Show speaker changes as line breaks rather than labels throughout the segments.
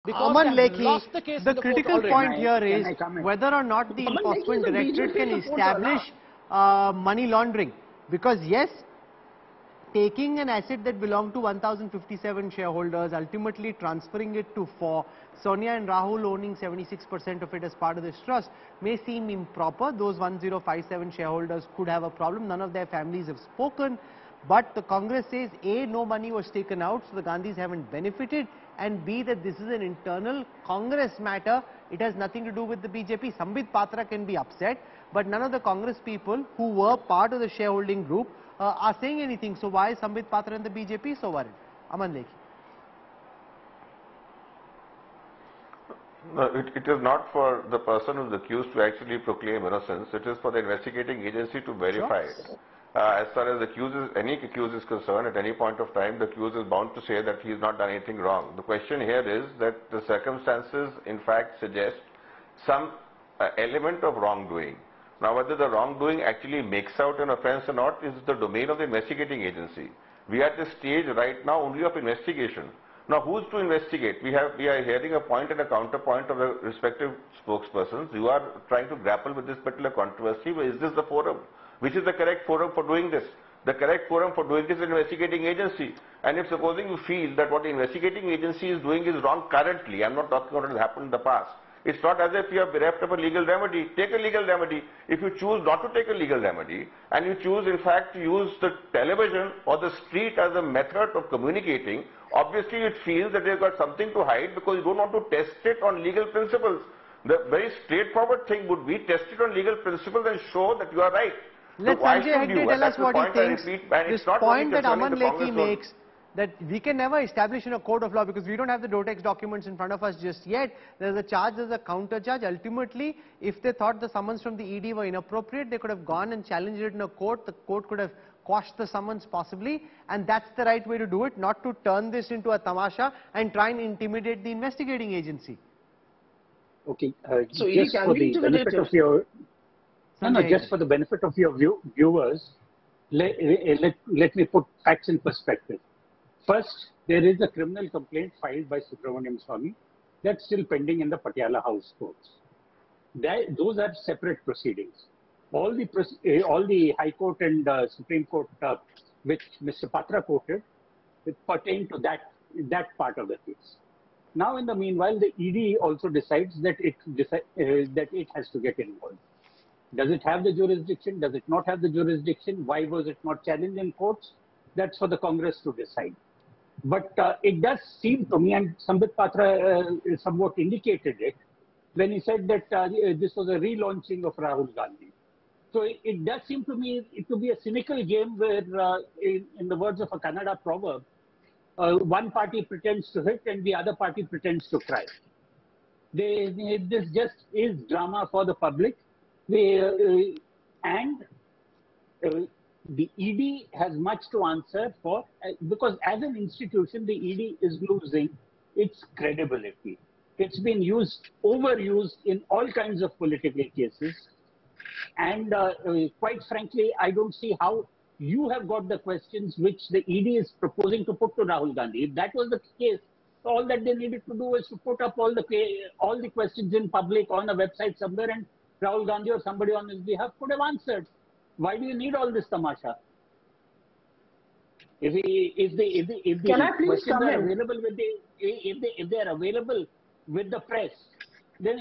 because
Aman
they have
Lekhi,
lost the case
the
in the court
critical
already.
point here is whether or not the enforcement directorate can establish money laundering. Because yes, taking an asset that belonged to 1,057 shareholders, ultimately transferring it to 4, Sonia and Rahul owning 76% of it as part of this trust may seem improper. Those 1,057 shareholders could have a problem. None of their families have spoken. But the Congress says A, no money was taken out, so the Gandhis haven't benefited, and B, that this is an internal Congress matter. It has nothing to do with the BJP. Sambit Patra can be upset, but none of the Congress people who were part of the shareholding group are saying anything. So why is Sambit Patra and the BJP so worried? Aman Lekhi.
No, it is not for the person who is accused to actually proclaim innocence. It is for the investigating agency to verify. Sure. As far as any accused is concerned, at any point of time, the accused is bound to say that he has not done anything wrong. The question here is that the circumstances, in fact, suggest some element of wrongdoing. Now, whether the wrongdoing actually makes out an offence or not is the domain of the investigating agency. We are at the stage right now only of investigation. Now, who's to investigate? We are hearing a point and a counterpoint of the respective spokespersons. You are trying to grapple with this particular controversy. Is this the forum? Which is the correct forum for doing this? The correct forum for doing this is an investigating agency. And if supposing you feel that what the investigating agency is doing is wrong currently, I'm not talking about what has happened in the past. It's not as if you are bereft of a legal remedy. Take a legal remedy. If you choose not to take a legal remedy, and you choose in fact to use the television or the street as a method of communicating, obviously it feels that they've got something to hide because you don't want to test it on legal principles. The very straightforward thing would be test it on legal principles and show that you are right.
Let Sanjay Hegde tell us what he thinks. This point that Aman Lekhi makes, that we can never establish in a court of law because we don't have the Dotex documents in front of us just yet. There's a charge, there's a counter charge. Ultimately, if they thought the summons from the ED were inappropriate, they could have gone and challenged it in a court. The court could have quashed the summons possibly, and that's the right way to do it, not to turn this into a tamasha and try and intimidate the investigating agency.
Okay, so just for the benefit of your... just for the benefit of your viewers, let me put facts in perspective. First, there is a criminal complaint filed by Subramaniam Swamy that's still pending in the Patiala House courts. Those are separate proceedings. All the High Court and Supreme Court which Mr. Patra quoted pertain to that part of the case. Now, in the meanwhile, the ED also decides that it has to get involved. Does it have the jurisdiction? Does it not have the jurisdiction? Why was it not challenged in courts? That's for the Congress to decide. But it does seem to me, and Sambit Patra somewhat indicated it, when he said that this was a relaunching of Rahul Gandhi. So it does seem to me to be a cynical game where, in the words of a Kannada proverb, one party pretends to hit and the other party pretends to cry. This just is drama for the public. The ED has much to answer for, because as an institution, the ED is losing its credibility. It's been overused in all kinds of political cases. And quite frankly, I don't see how you have got the questions which the ED is proposing to put to Rahul Gandhi. If that was the case, all that they needed to do was to put up all the questions in public on a website somewhere, and Rahul Gandhi or somebody on his behalf could have answered. Why do you need all this tamasha? If the questions are available with if they are available with the press, then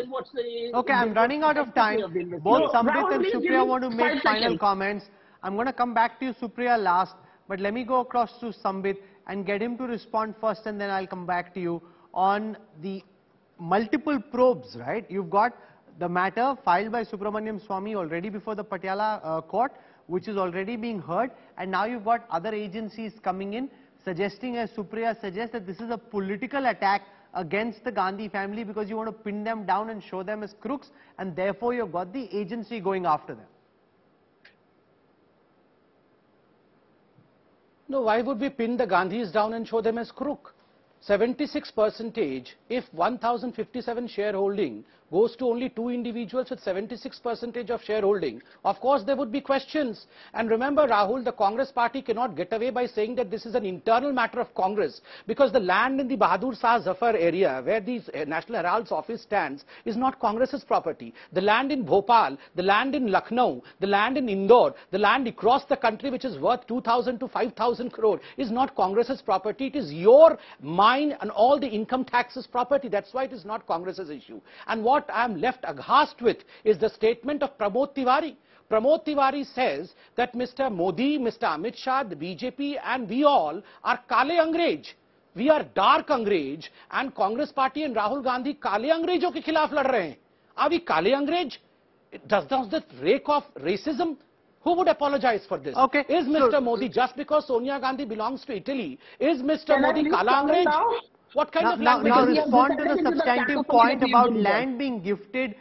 what's the...
Okay, I'm running out of time. Both Sambit and Supriya want to make final comments. I'm going to come back to you, Supriya, last. But let me go across to Sambit and get him to respond first, and then I'll come back to you on the multiple probes, right? You've got the matter filed by Subramaniam Swamy already before the Patiala court, which is already being heard, and now you've got other agencies coming in suggesting, as Supriya suggests, that this is a political attack against the Gandhi family because you want to pin them down and show them as crooks, and therefore you've got the agency going after them.
No, why would we pin the Gandhis down and show them as crook? 76%, if 1057 shareholding goes to only 2 individuals with 76% of shareholding, of course there would be questions. And remember, Rahul, the Congress party cannot get away by saying that this is an internal matter of Congress, because the land in the Bahadur Shah Zafar area where the National Herald's office stands is not Congress's property. The land in Bhopal, the land in Lucknow, the land in Indore, the land across the country which is worth 2,000 to 5,000 crore is not Congress's property. It is your, mine and all the income taxes property. That's why it is not Congress's issue. And what I am left aghast with is the statement of Pramod Tiwari. Pramod Tiwari says that Mr. Modi, Mr. Amit Shah, the BJP and we all are Kaale Angrez. We are dark Angrez, and Congress party and Rahul Gandhi Kaale Angrezon ke khilaf lad rahe hain. Are we Kaale Angrez? Does that rake of racism? Who would apologize for this?
Okay.
Is Mr. Modi, just because Sonia Gandhi belongs to Italy, is Mr. Modi Kaala Angrez? What kind of language?
Now respond to the substantive point about land being gifted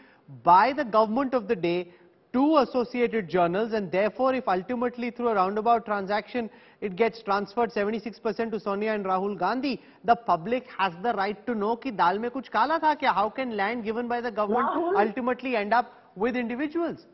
by the government of the day to associated journals, and therefore if ultimately through a roundabout transaction it gets transferred 76% to Sonia and Rahul Gandhi, the public has the right to know ki dal mein kuch kala tha kya? How can land given by the government ultimately end up with individuals?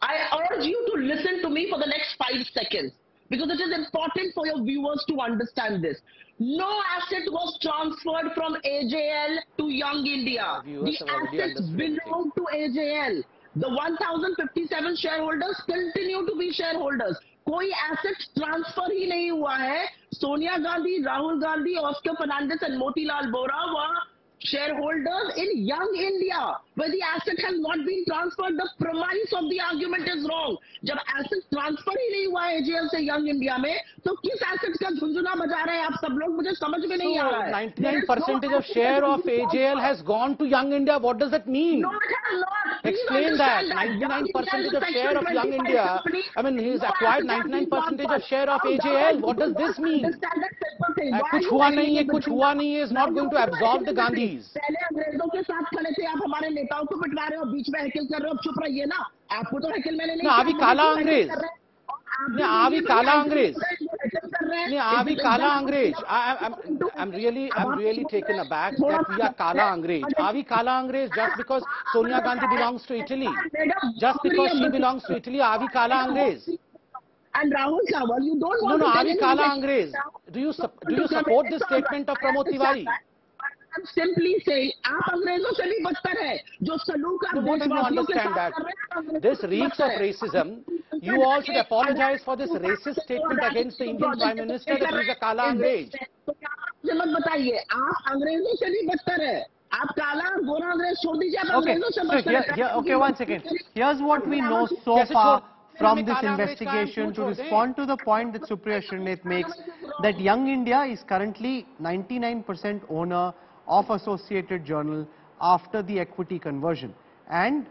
I urge you to listen to me for the next 5 seconds, because it is important for your viewers to understand this. No asset was transferred from AJL to Young India. The assets belong to AJL. The 1057 shareholders continue to be shareholders. कोई asset transfer ही नहीं हुआ है. Sonia Gandhi, Rahul Gandhi, Oscar Fernandez and Motilal Bora were shareholders in Young India, where the asset has not been transferred. The premise of the argument is wrong. जब asset transfer ही नहीं हुआ है AJL से Young India में, तो किस asset का झुंझुना बजा रहे हैं आप सब लोग? मुझे समझ में नहीं आ रहा है.
99% of share of AJL has gone to Young India. What does that mean?
No, it has not.
Explain that. 99% of share of Young India. I mean, he's acquired 99% of share of AJL. What does this mean? कुछ हुआ नहीं है, कुछ हुआ नहीं है is not going to absolve the Gandhis.
पहले अंग्रेजों के साथ खड़े थे, आप हमारे नेताओं को पिटवा रहे हो, बीच में हैकिल कर रहे हो, चुप रहिए ना. आपको तो हैकिल मैंने नहीं.
अभी काला अंग्रेज. अभी काला अंग्रेज. अभी काला अंग्रेज. I'm really taken aback that we are Kaala Angrez. Are we Kaala Angrez just because Sonia Gandhi belongs to Italy? Just because she belongs to Italy, are we Kaala Angrez?
And Rahul Kanwal, you don't want
to are we Kaala Angrez? Do you support this statement of Pramod Tiwari?
I'm simply saying, आप अंग्रेजों से भी बदतर है, जो सलूक आप
देशवासियों के साथ कर रहे हैं. This reeks of racism. You all should apologize for this racist statement against the Indian Prime Minister that he is a Kaala Angrez.
मुझे मत बताइए, आप अंग्रेजों से भी बदतर है. आप काला गोरा अंग्रेज छोड़ दीजिए, आप अंग्रेजों से बदतर है.
Okay, one second. Here's what we know so far from this investigation to respond to the point that Supriya Srinath makes, that Young India is currently 99% owner of Associated Journal after the equity conversion, and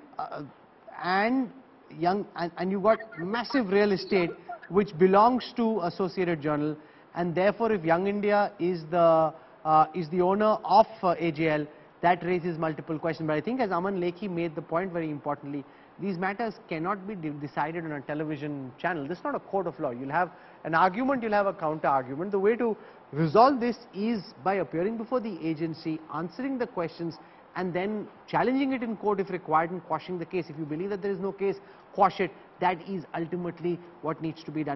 you got massive real estate which belongs to Associated Journal, and therefore if Young India is the owner of AJL, that raises multiple questions. But I think as Aman Lekhi made the point very importantly, these matters cannot be decided on a television channel. This is not a court of law. You'll have an argument, you'll have a counter argument. The way to resolve this is by appearing before the agency, answering the questions, and then challenging it in court if required and quashing the case. If you believe that there is no case, quash it. That is ultimately what needs to be done.